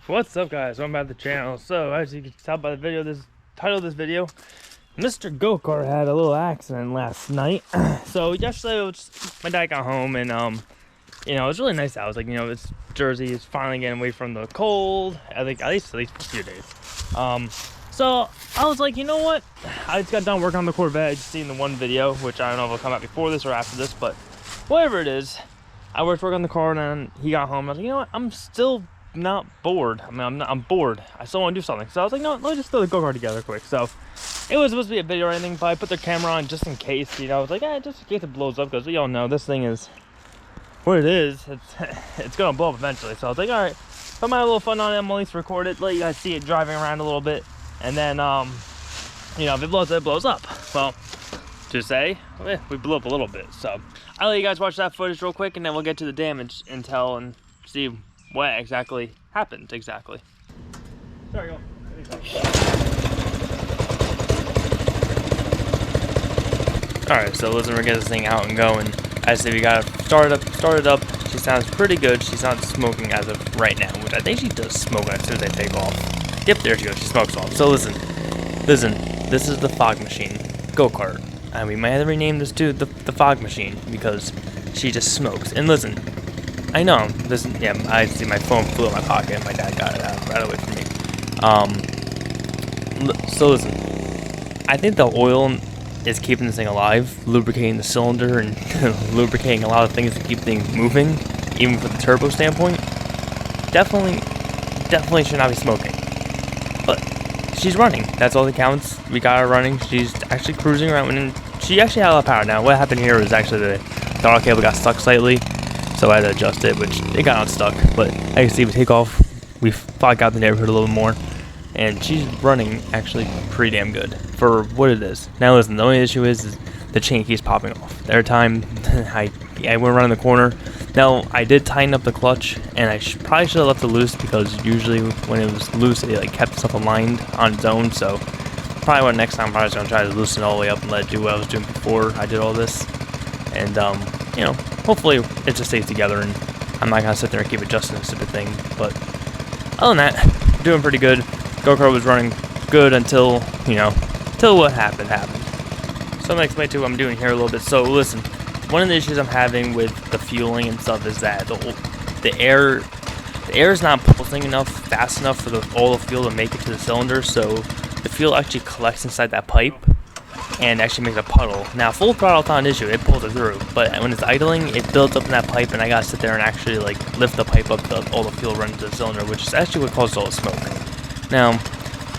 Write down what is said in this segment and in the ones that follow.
What's up, guys? Welcome back to the channel. So as you can tell by the video, this title of this video, Mr. Go-kart had a little accident last night. So yesterday my dad got home and it was really nice out. I was like, it's Jersey is finally getting away from the cold. I think at least for a few days. So I was like, you know what? I just got done working on the Corvette. I just seen the one video, which I don't know if it'll come out before this or after this, but whatever it is, I worked on the car and then he got home. I was like, you know what? I'm still not bored. I mean, I'm bored. I still want to do something. So I was like, no, let me just throw the go-kart together quick. So it was supposed to be a video or anything, but I put the camera on just in case. I was like, just in case it blows up, because we all know this thing is what it is. It's gonna blow up eventually. So I was like, all right, put my little fun on it. I'm at least record it, let you guys see it driving around a little bit, and then if it blows up, it blows up. Well, to say, we blew up a little bit. So I'll let you guys watch that footage real quick, and then we'll get to the damage intel and see what exactly happened exactly. Sorry, go. Alright, so listen, we're getting this thing out and going. I say we got it started up. She sounds pretty good. She's not smoking as of right now, which I think she does smoke as soon as I take off. Yep, there she goes. She smokes off. So listen, this is the fog machine go-kart. And we might have to rename this to the fog machine because she just smokes. And listen, I know this. Yeah, I see my phone flew in my pocket and my dad got it out right away from me. So listen, I think the oil is keeping this thing alive, lubricating the cylinder and lubricating a lot of things to keep things moving, even from the turbo standpoint. Definitely should not be smoking. But she's running. That's all that counts. We got her running. She's actually cruising around, and she actually had a lot of power. Now, what happened here was actually the throttle cable got stuck slightly, so I had to adjust it, which it got unstuck. But as you can see, we take off. We fog out the neighborhood a little more, and she's running actually pretty damn good for what it is. Now listen, the only issue is the chain keeps popping off. Every time I went around the corner. Now I did tighten up the clutch, and I probably should have left it loose, because usually when it was loose, it kept itself aligned on its own. So probably next time I was gonna try to loosen it all the way up and let it do what I was doing before I did all this. And hopefully it just stays together, and I'm not gonna sit there and keep adjusting this stupid thing. But other than that, doing pretty good. Go-kart was running good until what happened. So I'm gonna explain to what I'm doing here a little bit. So listen, one of the issues I'm having with the fueling and stuff is that the air is not pulsing fast enough for all the fuel to make it to the cylinder. So the fuel actually collects inside that pipe and actually makes a puddle. Now full throttle is not an issue, it pulls it through, but when it's idling, it builds up in that pipe, and I gotta sit there and actually lift the pipe up to all the fuel running to the cylinder, which is actually what causes all the smoke. Now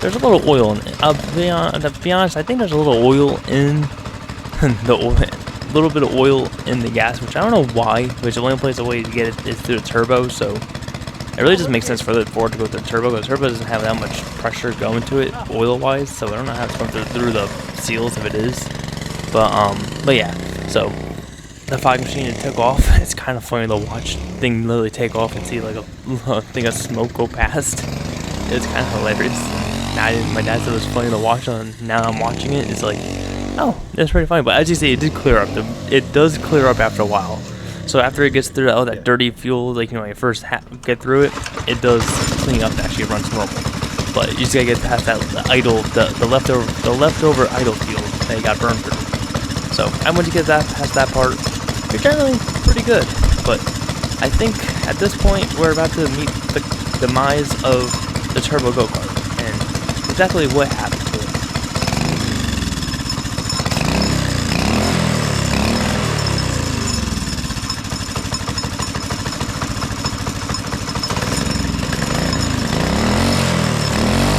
there's a little oil in it. To be honest, I think there's a little oil in the oil, a little bit of oil in the gas, which I don't know why, which the only place the way to get it is through the turbo. So it really just makes sense for it to go through the turbo, because the turbo doesn't have that much pressure going to it oil wise, so I don't know how it's going through the seals if it is. But yeah, so the fog machine, it took off. It's kind of funny to watch thing literally take off and see a thing of smoke go past. It's kind of hilarious. My dad said it was funny to watch, and now I'm watching it. It's like, oh, it's pretty funny. But as you see, it did clear up. It does clear up after a while. So after it gets through all that dirty fuel, when you first get through it, it does clean up. Actually, it runs normal. But you just gotta get past that the leftover idle fuel that you got burned through. So and once you get past that part, you're generally pretty good. But I think at this point we're about to meet the demise of the turbo go-kart, and exactly what happened to it.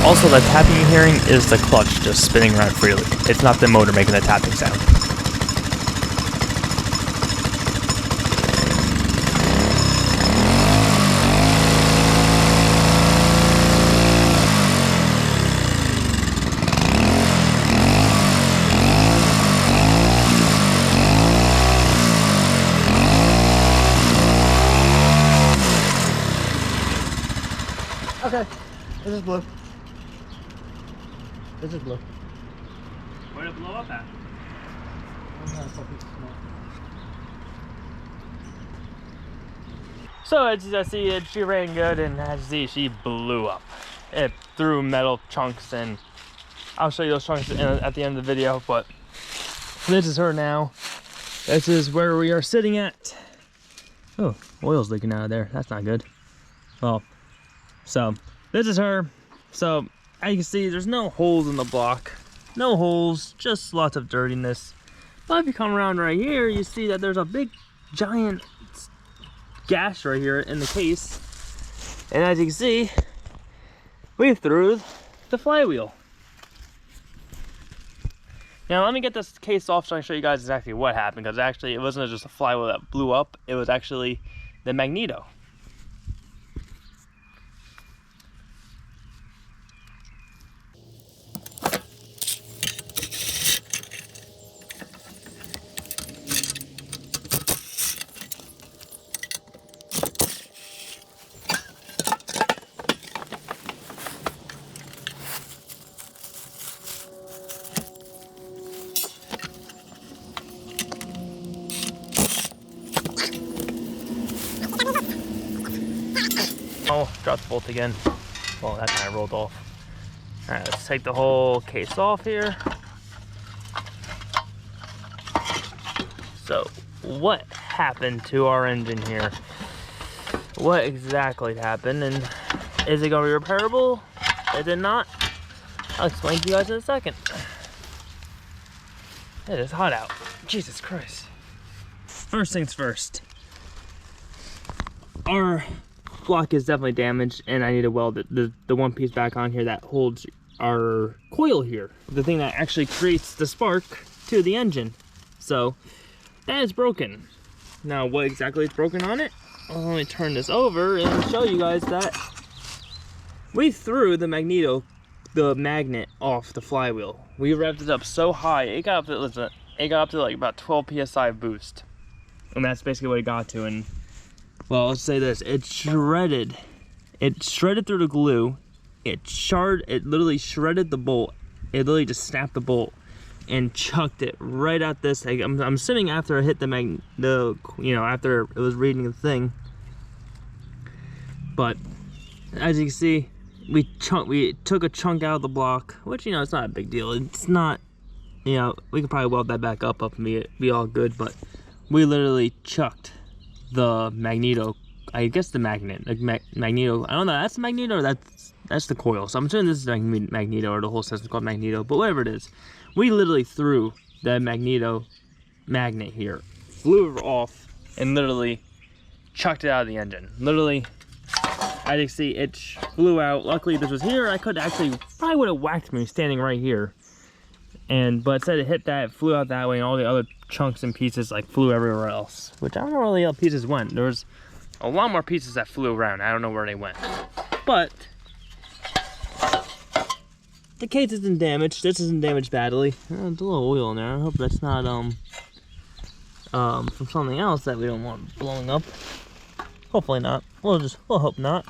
Also, the tapping you're hearing is the clutch just spinning around freely. It's not the motor making the tapping sound. Okay, this is blue. This is blue. Where did it blow up at? So as you see, she ran good, and as you see, she blew up. It threw metal chunks, and I'll show you those chunks at the end of the video. But this is her now. This is where we are sitting at. Oh, oil's leaking out of there. That's not good. Well, so this is her. So as you can see, there's no holes in the block. No holes, just lots of dirtiness. But if you come around right here, you see that there's a big, giant gash right here in the case. And as you can see, we threw the flywheel. Now let me get this case off so I can show you guys exactly what happened, because actually it wasn't just a flywheel that blew up, it was actually the magneto. Oh, dropped the bolt again. Well, that kind of rolled off. All right, let's take the whole case off here. So, what happened to our engine here? What exactly happened, and is it going to be repairable? Is it not? I'll explain to you guys in a second. It is hot out. Jesus Christ. First things first. Our block is definitely damaged, and I need to weld it, the one piece back on here that holds our coil here, the thing that actually creates the spark to the engine. So that is broken. Now what exactly is broken on it? Well, let me turn this over and show you guys that we threw the magnet off the flywheel. We revved it up so high, it got up to, listen, it got up to like about 12 psi boost, and that's basically what it got to. And well, let's say this, it shredded through the glue. It literally shredded the bolt. It literally just snapped the bolt and chucked it right at this. I'm assuming after it hit after it was reading the thing. But as you can see, we took a chunk out of the block, which, it's not a big deal. It's not, we could probably weld that back up and be all good, but we literally chucked the magneto, I guess the magnet, like magneto, I don't know, that's the magneto or that's the coil. So I'm assuming this is magneto, or the whole system's called magneto, but whatever it is, we literally threw the magneto magnet here, flew it off, and literally chucked it out of the engine. Literally, as you can see, it flew out. Luckily this was here. I could actually, probably would have whacked me standing right here. But instead it hit that, it flew out that way, and all the other chunks and pieces like flew everywhere else. Which I don't know where the other pieces went. There was a lot more pieces that flew around. I don't know where they went. But the case isn't damaged. This isn't damaged badly. There's a little oil in there. I hope that's not from something else that we don't want blowing up. Hopefully not. We'll hope not.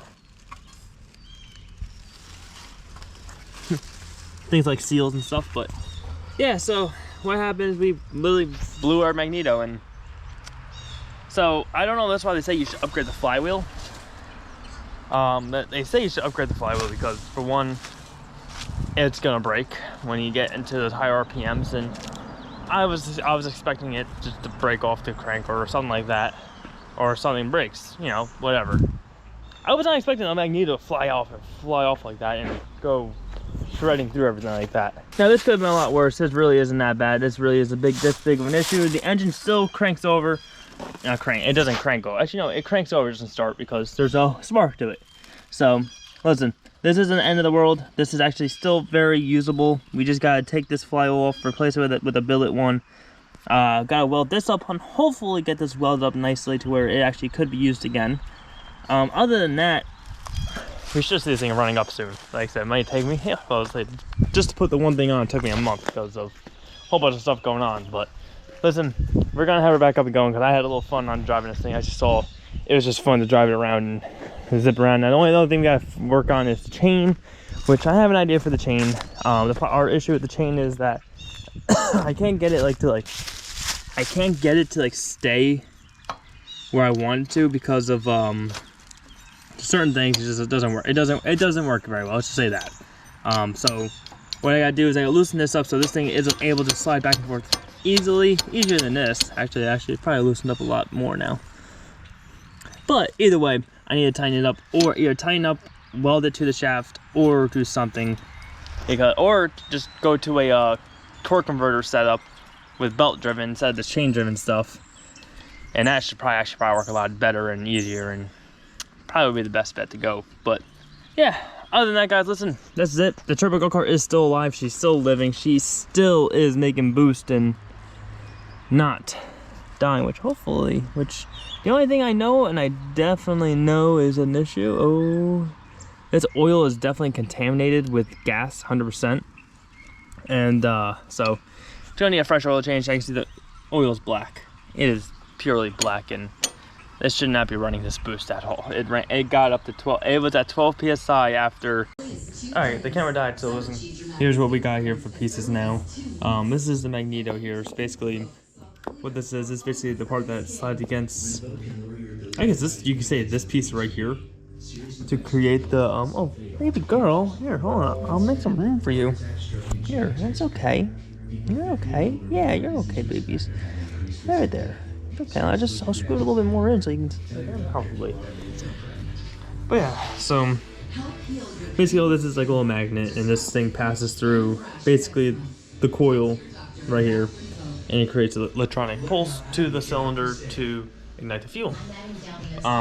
Things like seals and stuff, but yeah, so what happened is we literally blew our magneto. And so I don't know, that's why they say you should upgrade the flywheel. They say you should upgrade the flywheel because, for one, it's gonna break when you get into those high RPMs, and I was expecting it just to break off the crank or something like that, or something breaks, whatever. I was not expecting a magneto to fly off like that and go shredding through everything like that. Now this could have been a lot worse. This really isn't that bad. This really is this big of an issue. The engine still cranks over. It doesn't crank over. Actually, no, it cranks over, doesn't start, because there's a spark to it. So listen, this isn't the end of the world. This is actually still very usable. We just gotta take this flywheel off, replace it with a billet one. Gotta weld this up and hopefully get this welded up nicely to where it actually could be used again. Other than that, we should see this thing running up soon. Like I said, it might take me, just to put the one thing on, it took me a month because of a whole bunch of stuff going on. But listen, we're gonna have her back up and going because I had a little fun on driving this thing. I just saw it was just fun to drive it around and zip around. Now the only other thing we gotta work on is the chain, which I have an idea for the chain. Our issue with the chain is that I can't get it to stay where I wanted to because of certain things. It doesn't work. It doesn't work very well. Let's just say that. So what I gotta do is I gotta loosen this up so this thing isn't able to slide back and forth easier than this. Actually, it's probably loosened up a lot more now. But either way, I need to tighten it up, or either tighten up, weld it to the shaft, or do something. Or just go to a torque converter setup with belt driven instead of the chain driven stuff. And that should probably work a lot better and easier, and probably be the best bet to go. But yeah, other than that, guys, listen, that's it. The Turbo Go-Kart is still alive. She's still living. She still is making boost and not dying, which the only thing I know, and I definitely know is an issue. Oh, this oil is definitely contaminated with gas, 100%. And so it's gonna need a fresh oil change. I can see the oil is black. It is purely black, and this should not be running this boost at all. It got up to 12. It was at 12 psi after. All right, the camera died, so listen. Here's what we got here for pieces now. This is the magneto here. It's basically what this is basically the part that slides against. I guess this, you can say this piece right here, to create the oh, baby girl, here, hold on, I'll make some room for you. Here, that's okay. You're okay. Yeah, you're okay, babies. Right there. Okay, I'll scoot a little bit more in so you can sit down comfortably. But yeah, so basically all this is like a little magnet, and this thing passes through basically the coil right here, and it creates an electronic pulse to the cylinder to ignite the fuel.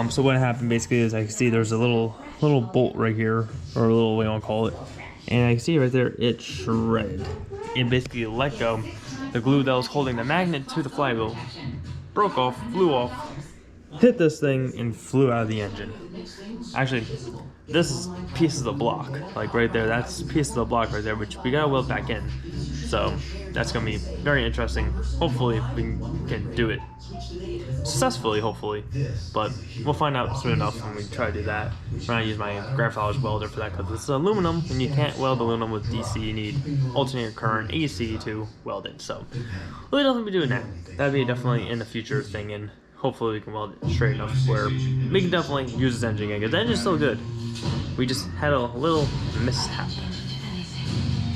So what happened basically is I can see there's a little bolt right here, or a little, what you want to call it, and I can see right there it shredded. It basically let go. The glue that was holding the magnet to the flywheel broke off, flew off, hit this thing, and flew out of the engine. Actually, this is pieces of the block, like right there. That's pieces of the block right there, which we gotta weld back in. So that's gonna be very interesting. Hopefully we can do it successfully, hopefully, but we'll find out soon enough when we try to do that. I'm gonna use my graphicologist welder for that because it's aluminum, and you can't weld aluminum with DC. You need alternating current AC to weld it. So we'll definitely be doing that. That'd be definitely in the future thing, and hopefully we can weld it straight enough where we can definitely use this engine again, because the engine's still good. We just had a little mishap.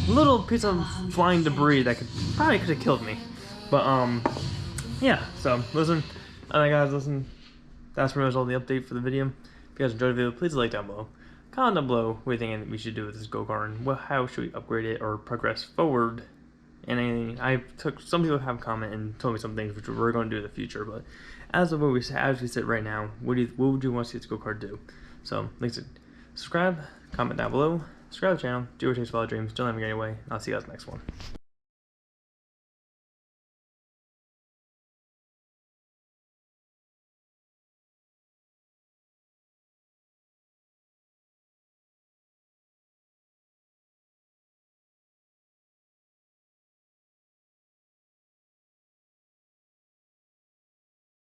Little piece of flying debris that probably could have killed me. But yeah, so listen, alright guys, listen, that's pretty much all the update for the video. If you guys enjoyed the video, please like down below. Comment down below what you think we should do with this go-kart, and how should we upgrade it or progress forward. And some people have commented and told me some things which we're going to do in the future, but as we sit right now, what would you want to see this go-kart do? So like I said, subscribe, comment down below, subscribe to the channel, do what takes for all dreams, don't let me get away. I'll see you guys next one.